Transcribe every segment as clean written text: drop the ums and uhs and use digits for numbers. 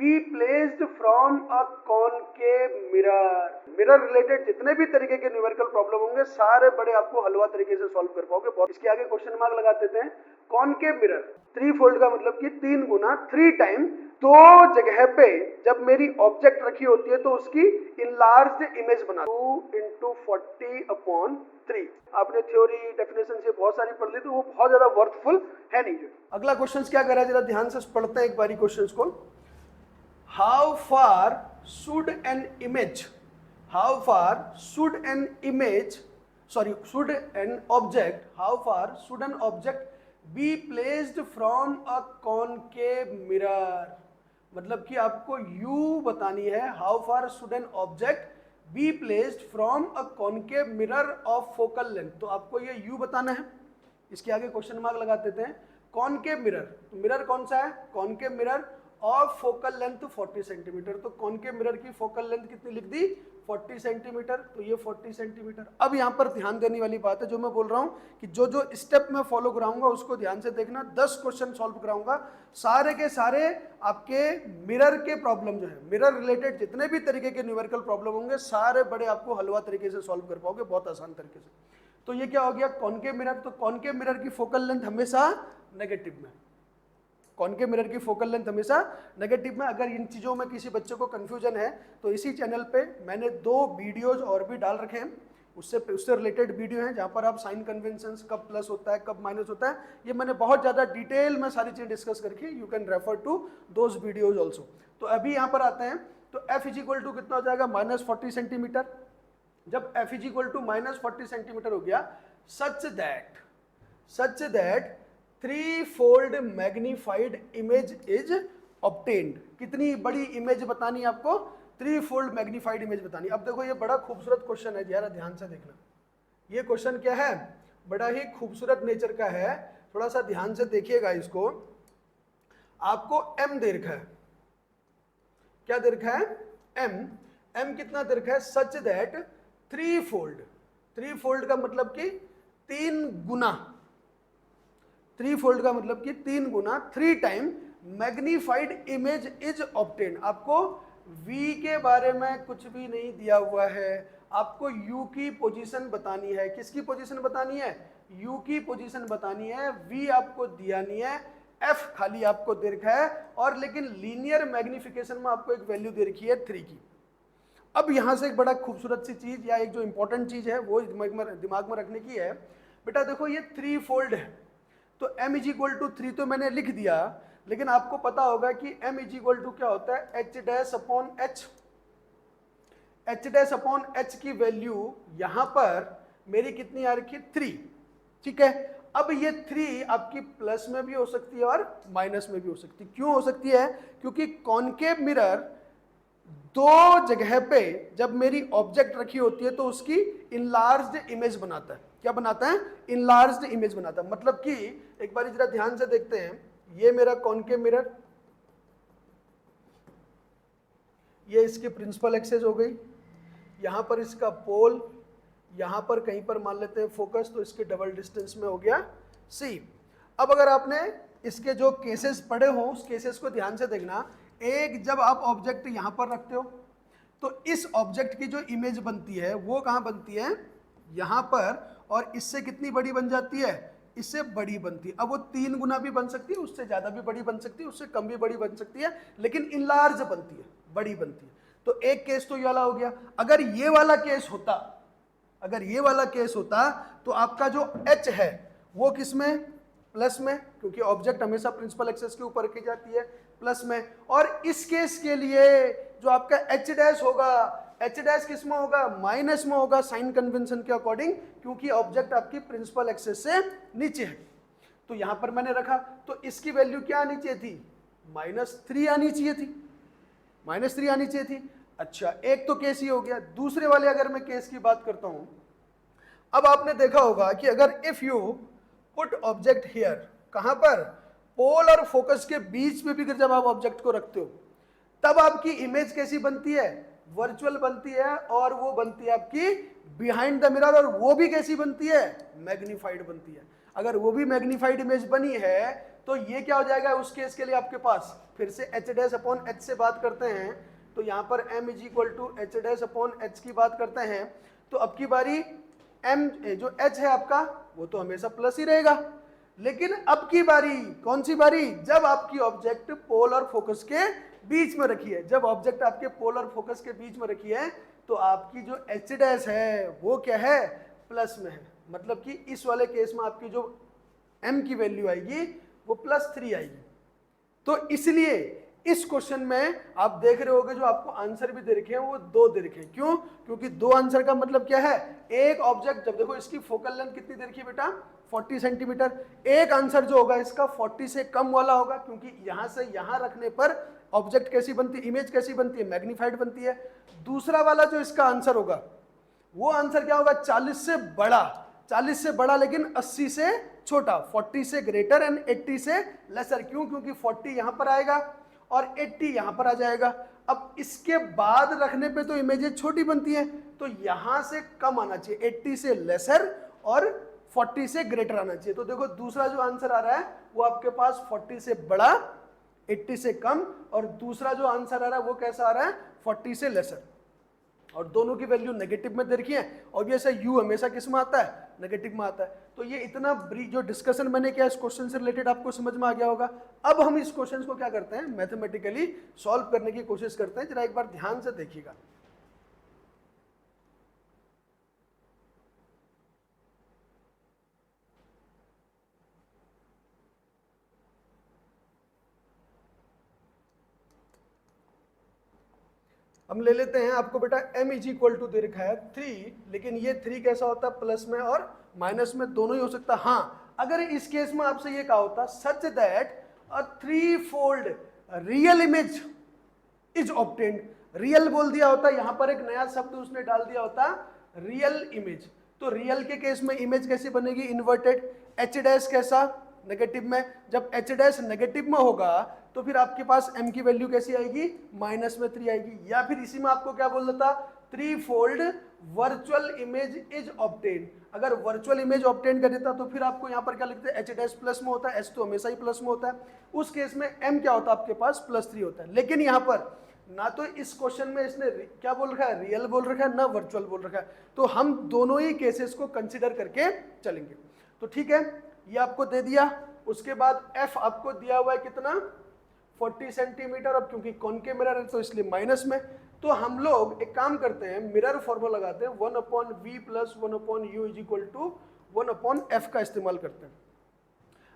Be placed from a concave mirror. Mirror related जितने भी तरीके के न्यूमेरिकल प्रॉब्लम होंगे सारे बड़े आपको हलवा तरीके से सॉल्व कर पाओगे। इसके आगे क्वेश्चन मार्क लगा देते हैं। कॉनकेव मिरर, थ्री फोल्ड का मतलब कि 3 गुना, 3 टाइम, दो जगह पे जब मेरी ऑब्जेक्ट रखी होती है तो उसकी इनलार्ज्ड इमेज बना 2 × 40/3। आपने थ्योरी डेफिनेशन से बहुत सारी पढ़ ली तो वो बहुत ज्यादा वर्थफुल है नहीं। अगला क्वेश्चन क्या कह रहा है, जरा ध्यान से पढ़ते हैं एक बारी क्वेश्चन को। How far should an image, how far should an image, sorry should an object, how far should an object be placed from a concave mirror. मतलब कि आपको u बतानी है, how far should an object be placed from a concave mirror of focal length. तो आपको ये u बताना है। इसके आगे क्वेश्चन मार्क लगा देते हैं। कॉनकेव मिरर, तो मिरर कौन सा है, concave mirror of focal length 40 centimetre. तो कॉनकेव मिरर की फोकल लेंथ कितनी लिख दी, 40 सेंटीमीटर। तो ये 40 सेंटीमीटर। अब यहाँ पर ध्यान देने वाली बात है, जो मैं बोल रहा हूँ कि जो जो स्टेप मैं फॉलो कराऊंगा उसको ध्यान से देखना। 10 क्वेश्चन सॉल्व कराऊंगा, सारे के सारे आपके मिरर के प्रॉब्लम जो है, मिरर रिलेटेड जितने भी तरीके के न्यूमेरिकल प्रॉब्लम होंगे सारे बड़े आपको हलवा तरीके से सॉल्व कर पाओगे, बहुत आसान तरीके से। तो ये क्या हो गया, कॉनकेव मिरर। तो कॉनकेव मिरर की फोकल लेंथ हमेशा नेगेटिव में, कॉनकेव मिरर की फोकल लेंथ हमेशा नेगेटिव में। अगर इन चीज़ों में किसी बच्चे को कंफ्यूजन है तो इसी चैनल पे मैंने 2 वीडियोज और भी डाल रखे हैं, उससे रिलेटेड वीडियो हैं जहाँ पर आप साइन कन्वेंशंस, कब प्लस होता है कब माइनस होता है, ये मैंने बहुत ज़्यादा डिटेल में सारी चीज़ें डिस्कस करके, you can refer to those videos also. तो अभी यहाँ पर आते हैं। तो f इक्वल टू कितना हो जाएगा, -40 सेंटीमीटर। जब f इक्वल टू -40 सेंटीमीटर हो गया, such that 3-fold magnified image is obtained. कितनी बड़ी इमेज बतानी है आपको, 3-fold मैग्नीफाइड इमेज बतानी। अब देखो ये बड़ा खूबसूरत क्वेश्चन है, जरा ध्यान से देखना। ये क्वेश्चन क्या है, बड़ा ही खूबसूरत नेचर का है, थोड़ा सा ध्यान से देखिएगा इसको। आपको m दे रखा है, क्या दे रखा है, m कितना दे रखा है, सच दैट 3-fold का मतलब कि 3 गुना, 3-fold का मतलब कि 3 गुना, 3 time magnified image is obtained. आपको v के बारे में कुछ भी नहीं दिया हुआ है, आपको u की पोजीशन बतानी है। किसकी पोजीशन बतानी है, u की पोजीशन बतानी है। v आपको दिया नहीं है, f खाली आपको दे रखा है, और लेकिन लीनियर मैग्निफिकेशन में आपको एक वैल्यू दे रखी है 3 की। अब यहां से एक बड़ा खूबसूरत सी चीज या एक जो इंपॉर्टेंट चीज है वो दिमाग में रखने की है। बेटा देखो ये 3-fold है, तो m इक्वल टू 3 तो मैंने लिख दिया, लेकिन आपको पता होगा कि m इक्वल टू क्या होता है, h'/h। h'/h की वैल्यू यहां पर मेरी कितनी आ रखी है, 3। ठीक है, अब ये 3 आपकी प्लस में भी हो सकती है और माइनस में भी हो सकती है। क्यों हो सकती है, क्योंकि कॉनकेव मिरर 2 जगह पे जब मेरी ऑब्जेक्ट रखी होती है तो उसकी इनलार्ज्ड इमेज बनाता है। क्या बनाता है, इनलार्ज्ड इमेज बनाता है। मतलब कि एक बार जरा ध्यान से देखते हैं, ये मेरा कॉनकेव मिरर, ये इसकी प्रिंसिपल एक्सिस हो गई, यहां पर इसका पोल, यहां पर कहीं पर मान लेते हैं फोकस, तो इसके डबल डिस्टेंस में हो गया C। अब अगर आपने इसके जो केसेस पढ़े हो उस केसेस को ध्यान से देखना। एक, जब आप ऑब्जेक्ट यहां पर रखते हो तो इस ऑब्जेक्ट की जो इमेज बनती है वो कहां बनती है, यहां पर, और इससे कितनी बड़ी बन जाती है, इससे बड़ी बनती है। अब वो 3 गुना भी बन सकती है, उससे ज्यादा भी बड़ी बन सकती है, उससे कम भी बड़ी बन सकती है, लेकिन इनलार्ज बनती है, बड़ी बनती है। तो एक केस तो ये वाला हो गया। अगर ये वाला केस होता, अगर ये वाला केस होता तो आपका जो h है वो किस में, प्लस में, क्योंकि ऑब्जेक्ट हमेशा प्रिंसिपल एक्सिस के ऊपर की जाती है, प्लस में। और इस केस के लिए जो आपका h' होगा, h' किस में होगा, माइनस में होगा, साइन कन्वेंशन के अकॉर्डिंग, क्योंकि ऑब्जेक्ट आपकी प्रिंसिपल एक्सिस से नीचे है। तो यहां पर मैंने रखा, तो इसकी वैल्यू क्या आनी चाहिए थी, -3 आनी चाहिए थी, -3 आनी चाहिए थी। अच्छा, एक तो केस ही हो गया। दूसरे वाले अगर मैं केस की बात करता हूं, अब आपने देखा होगा कि अगर if you put object here, कहां पर, पोल और फोकस के बीच में भी जब आप ऑब्जेक्ट को रखते हो तब आपकी इमेज कैसी बनती है, वर्चुअल बनती है, और वो बनती है आपकी बिहाइंड द मिरर, और वो भी कैसी बनती है, मैग्नीफाइड बनती है। अगर वो भी मैग्नीफाइड इमेज बनी है तो ये क्या हो जाएगा उस केस के लिए आपके पास, फिर से एच डैश अपॉन एच से बात करते हैं, तो यहाँ पर m is equal to h dash upon h की बात करते हैं, तो अब की बारी m जो h है आपका वो तो हमेशा प्लस ही रहेगा, लेकिन अब की बारी कौन सी बारी, जब आपकी ऑब्जेक्ट पोल और फोकस के बीच में रखी है, जब ऑब्जेक्ट आपके पोल और फोकस के बीच में रखी है तो आपकी जो एच डैश है वो क्या है, प्लस में है, मतलब कि इस वाले केस में आपकी जो m की वैल्यू आएगी वो +3 आएगी। तो इसलिए इस क्वेश्चन में आप देख रहे होगे जो आपको आंसर भी दे रखे हैं वो 2 दे रखे हैं, क्यों, क्योंकि 2 आंसर का मतलब क्या है, एक ऑब्जेक्ट, जब देखो इसकी फोकल लेंथ कितनी दे रखी है बेटा 40 सेंटीमीटर, एक आंसर जो होगा इसका 40 से कम वाला होगा, क्योंकि यहां से यहां रखने पर ऑब्जेक्ट कैसी बनती है, इमेज कैसी बनती है, मैग्नीफाइड बनती है। दूसरा वाला जो इसका आंसर होगा वो आंसर क्या होगा, 40 से बड़ा, 40 से बड़ा लेकिन 80 से छोटा, 40 से ग्रेटर एंड 80 से लेसर, क्यों, क्योंकि 40 यहां पर आएगा और 80 यहां पर आ जाएगा। अब इसके बाद रखने पे तो इमेजेस छोटी बनती है, तो यहां से कम आना चाहिए, 80 से लेसर और 40 से ग्रेटर आना चाहिए। तो देखो दूसरा जो आंसर आ रहा है वो आपके पास 40 से बड़ा, 80 से कम, और दूसरा जो आंसर आ रहा है वो कैसा आ रहा है, 40 से लेसर, और दोनों की वैल्यू नेगेटिव में दे रखी है। ऑब्वियसली यू हमेशा किस में आता है, नेगेटिव में आता है। तो ये इतना जो डिस्कशन मैंने किया इस क्वेश्चन से रिलेटेड आपको समझ में आ गया होगा। अब हम इस क्वेश्चन को क्या करते हैं, मैथमेटिकली सॉल्व करने की कोशिश करते हैं, जरा एक बार ध्यान से देखिएगा। हम ले लेते हैं, आपको बेटा m इज इक्वल टू दे रखा है 3, लेकिन ये 3 कैसा होता है, प्लस में और माइनस में दोनों ही हो सकता है। हाँ, अगर इस केस में आपसे ये कहा होता such that a 3-fold real image is obtained, real बोल दिया होता, यहां पर एक नया शब्द उसने डाल दिया होता रियल इमेज, तो रियल के केस में इमेज कैसी बनेगी, इन्वर्टेड, एच डैश कैसा, नेगेटिव में, जब एच डैश नेगेटिव में होगा तो फिर आपके पास m की वैल्यू कैसी आएगी, -3 आएगी, या फिर इसी में आपको क्या बोल देता, 3-fold virtual image is obtained. अगर वर्चुअल इमेज ऑब्टेन कर देता तो फिर आपको यहाँ पर क्या लिखते हैं, एच डैश प्लस में होता है, एच तो हमेशा ही प्लस में होता है, उस केस में m क्या होता है आपके पास +3 होता है। लेकिन यहाँ पर ना तो इस क्वेश्चन में इसने क्या बोल रखा है, रियल बोल रखा है, ना वर्चुअल बोल रखा है, तो हम दोनों ही केसेस को कंसिडर करके चलेंगे। तो ठीक है, ये आपको दे दिया, उसके बाद f आपको दिया हुआ है कितना, 40 सेंटीमीटर, अब क्योंकि कॉनकेव मिरर है तो इसलिए माइनस में, तो हम लोग एक काम करते हैं, मिरर फॉर्मूला लगाते हैं, 1/v + 1/u = 1/f का इस्तेमाल करते हैं।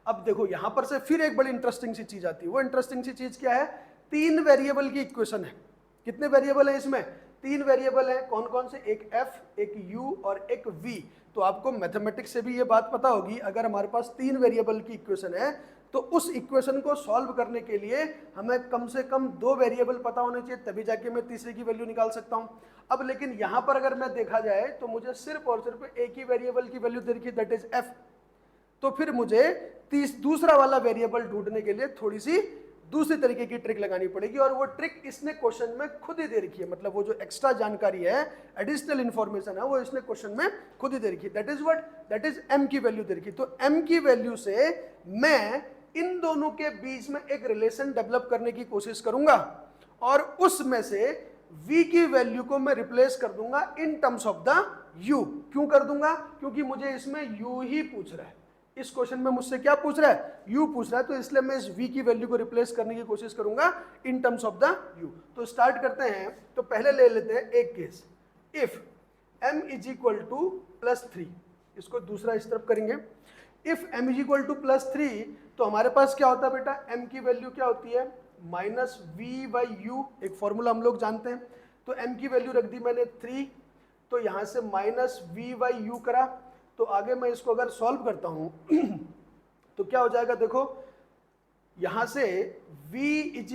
अब देखो यहां पर से फिर एक बड़ी इंटरेस्टिंग सी चीज आती है, वो इंटरेस्टिंग सी चीज क्या है, 3 वेरिएबल की इक्वेशन है। कितने वेरिएबल है इसमें, 3 वेरिएबल है, कौन कौन से, एक f, एक u और एक v। तो आपको मैथमेटिक्स से भी ये बात पता होगी, अगर हमारे पास 3 वेरिएबल की इक्वेशन है तो उस इक्वेशन को सॉल्व करने के लिए हमें कम से कम 2 वेरिएबल पता होने चाहिए, तभी जाके मैं तीसरे की वैल्यू निकाल सकता हूं। अब लेकिन यहां पर अगर मैं देखा जाए तो मुझे सिर्फ और सिर्फ एक ही वेरिएबल की वैल्यू दे रखी है, दैट इज f। तो फिर मुझे दूसरा वाला वेरिएबल ढूंढने के लिए थोड़ी सी दूसरी तरीके की ट्रिक लगानी पड़ेगी, और वो ट्रिक इसने क्वेश्चन में खुद ही दे रखी है, मतलब वो जो एक्स्ट्रा जानकारी है, एडिशनल इंफॉर्मेशन है, वो इसने क्वेश्चन में खुद ही दे रखी है। That is what, that is m की वैल्यू दे रखी है। तो m की वैल्यू से मैं इन दोनों के बीच में एक रिलेशन डेवलप करने की कोशिश करूंगा, और उसमें से v की वैल्यू को मैं रिप्लेस कर दूंगा in terms of the u। क्यों कर दूंगा, क्योंकि मुझे इसमें u ही पूछ रहा है, इस क्वेश्चन में मुझसे क्या पूछ रहा है, u पूछ रहा है, तो इसलिए मैं इस v की वैल्यू को रिप्लेस करने की कोशिश करूंगा in terms of the u। तो स्टार्ट करते हैं, तो पहले ले लेते हैं एक केस, इफ m = +3, इसको दूसरा इस तरफ करेंगे। इफ m = +3 तो हमारे पास क्या होता है बेटा, m की वैल्यू क्या होती है, -v/u, एक फॉर्मूला हम लोग जानते हैं। तो m की वैल्यू रख दी मैंने 3, तो यहां से -v/u करा, तो आगे मैं इसको अगर सॉल्व करता हूं तो क्या हो जाएगा, देखो यहां से v =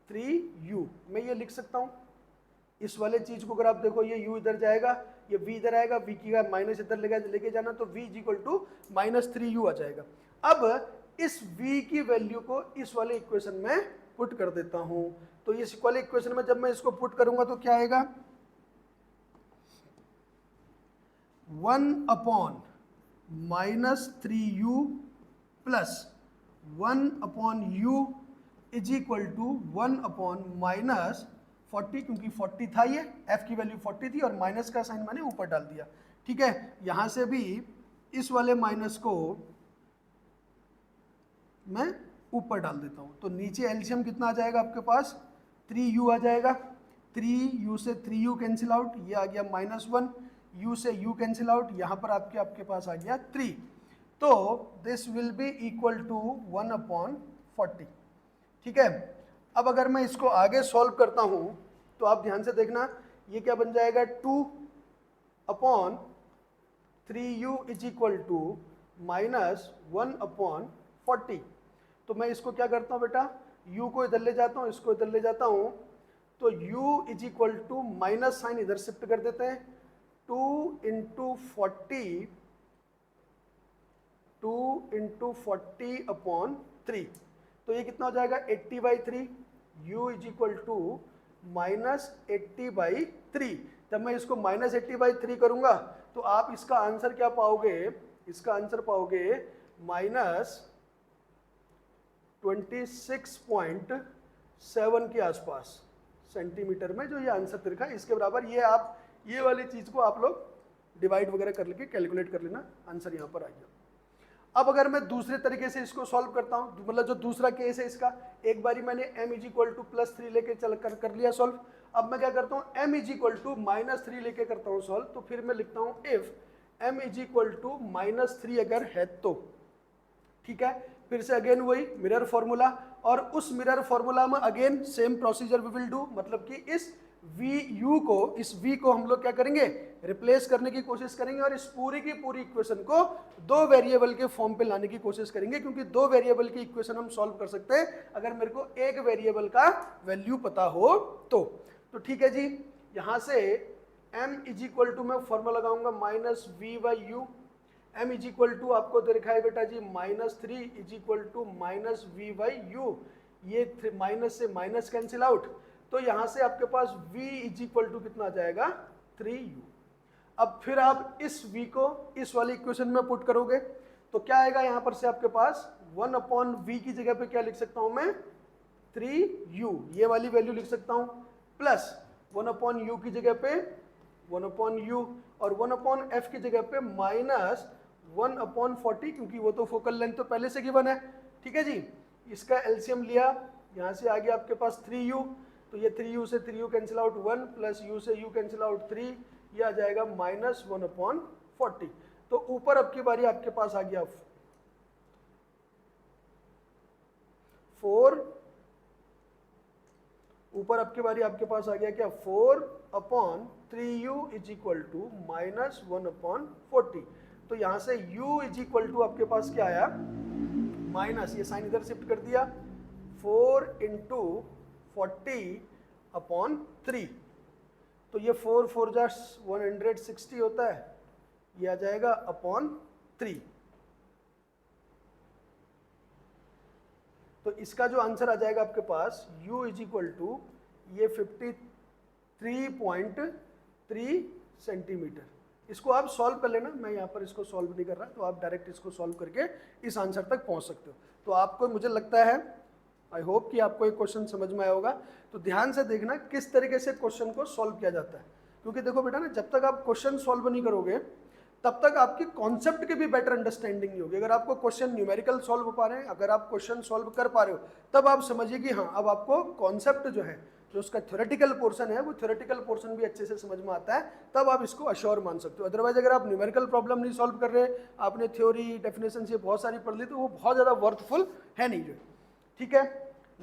-3u, मैं ये लिख सकता हूं इस वाले चीज को। अगर आप देखो ये u इधर जाएगा, ये v इधर आएगा, v की का माइनस इधर लेके जाना, तो v = -3u आ जाएगा। अब इस v की वैल्यू को इस वाले इक्वेशन में पुट कर देता हूं, तो इस वाले इक्वेशन में जब मैं इसको पुट करूंगा तो क्या आएगा, 1/-3u plus 1/u is equal to 1/-40, क्योंकि 40 था ये, f की वैल्यू 40 थी और माइनस का साइन मैंने ऊपर डाल दिया। ठीक है, यहां से भी इस वाले माइनस को मैं ऊपर डाल देता हूं, तो नीचे एलसीएम कितना आ जाएगा आपके पास, 3u आ जाएगा। 3u से 3u कैंसिल आउट, ये आ गया -1, u से u कैंसिल आउट, यहाँ पर आपके पास आ गया 3। तो this will be equal to 1/40। ठीक है, अब अगर मैं इसको आगे सॉल्व करता हूँ तो आप ध्यान से देखना, ये क्या बन जाएगा, 2/3u इज इक्वल टू -1/40। तो मैं इसको क्या करता हूँ बेटा, u को इधर ले जाता हूँ, इसको इधर ले जाता हूँ, तो u is equal to minus sign इधर शिफ्ट कर देते हैं, 2 × 40/3, तो ये कितना हो जाएगा, 80/3। u is equal to -80/3। जब मैं इसको -80/3 करूंगा तो आप इसका आंसर क्या पाओगे, इसका आंसर पाओगे -26.7 के आसपास सेंटीमीटर में, जो ये आंसर तिरखा है इसके बराबर। ये आप ये वाली चीज को आप लोग डिवाइड वगैरह कर लेके कैलकुलेट कर लेना, आंसर यहाँ पर आ गया। अब अगर मैं दूसरे तरीके से इसको सॉल्व करता हूँ, मतलब जो दूसरा केस है इसका, एक बारी मैंने m इज इक्वल टू +3 लेके चल कर लिया सॉल्व। अब मैं क्या करता हूँ, m इज इक्वल टू -3 लेके करता हूँ सॉल्व। तो फिर मैं लिखता हूँ if m is equal to -3 अगर है तो। ठीक है, फिर से अगेन वही मिरर फॉर्मूला, और उस मिरर फॉर्मूला में again same procedure we will do, मतलब कि इस इस v को हम लोग क्या करेंगे, रिप्लेस करने की कोशिश करेंगे और इस पूरी की पूरी इक्वेशन को दो वेरिएबल के फॉर्म पे लाने की कोशिश करेंगे, क्योंकि दो वेरिएबल की इक्वेशन हम सॉल्व कर सकते हैं अगर मेरे को एक वेरिएबल का वैल्यू पता हो तो। ठीक है जी, यहां से m इज इक्वल टू मैं फॉर्मूला लगाऊंगा -v/u। m is equal to आपको दे रखा है बेटा जी -3 इज इक्वल टू -v/u। ये माइनस से माइनस कैंसिल आउट, तो यहां से आपके पास v इज इक्वल टू कितना आ जाएगा, 3u। अब फिर आप इस v को इस वाली इक्वेशन में पुट करोगे तो क्या आएगा, यहां पर से आपके पास 1/v की जगह पे क्या लिख सकता हूं मैं, 3u, ये वाली वैल्यू लिख सकता हूं, प्लस 1/u की जगह पे 1/u और 1/f की जगह पे -1/40, क्योंकि वो तो फोकल लेंथ तो पहले से गिवन है। ठीक है जी, इसका एलसीएम लिया, यहां से आ गया आपके पास 3u, तो ये 3u से 3u cancel out 1 plus u से u कैंसिल आउट 3, ये आ जाएगा -1/40। तो ऊपर अब की बारी आपके पास आ गया 4, ऊपर अब की बारी आपके पास आ गया क्या, 4/3u इज इक्वल टू -1/40। तो यहां से u इज इक्वल टू आपके पास क्या आया, माइनस, ये साइन इधर शिफ्ट कर दिया, 4 × 40/3, तो ये 4 4 जा 160 होता है, ये आ जाएगा /3। तो इसका जो आंसर आ जाएगा आपके पास u इज इक्वल टू ये 53.3 सेंटीमीटर। इसको आप सॉल्व कर लेना, मैं यहाँ पर इसको सॉल्व नहीं कर रहा, तो आप डायरेक्ट इसको सॉल्व करके इस आंसर तक पहुँच सकते हो। तो आपको, मुझे लगता है, आई होप कि आपको एक क्वेश्चन समझ में आया होगा। तो ध्यान से देखना किस तरीके से क्वेश्चन को सॉल्व किया जाता है, क्योंकि देखो बेटा ना, जब तक आप क्वेश्चन सॉल्व नहीं करोगे तब तक आपकी कॉन्सेप्ट की भी बेटर अंडरस्टैंडिंग नहीं होगी। अगर आपको क्वेश्चन न्यूमेरिकल सॉल्व हो पा रहे हैं, अगर आप क्वेश्चन सॉल्व कर पा रहे हो, तब आप समझिए कि हाँ, अब आपको कॉन्सेप्ट जो है, जो उसका थ्योरेटिकल पोर्शन है, वो थ्योरेटिकल पोर्शन भी अच्छे से समझ में आता है, तब आप इसको अश्योर मान सकते हो। अदरवाइज अगर आप न्यूमेरिकल प्रॉब्लम नहीं सॉल्व कर रहे, आपने थ्योरी डेफिनेशन से बहुत सारी पढ़ ली, तो वो बहुत ज़्यादा वर्थफुल है नहीं जो। ठीक है,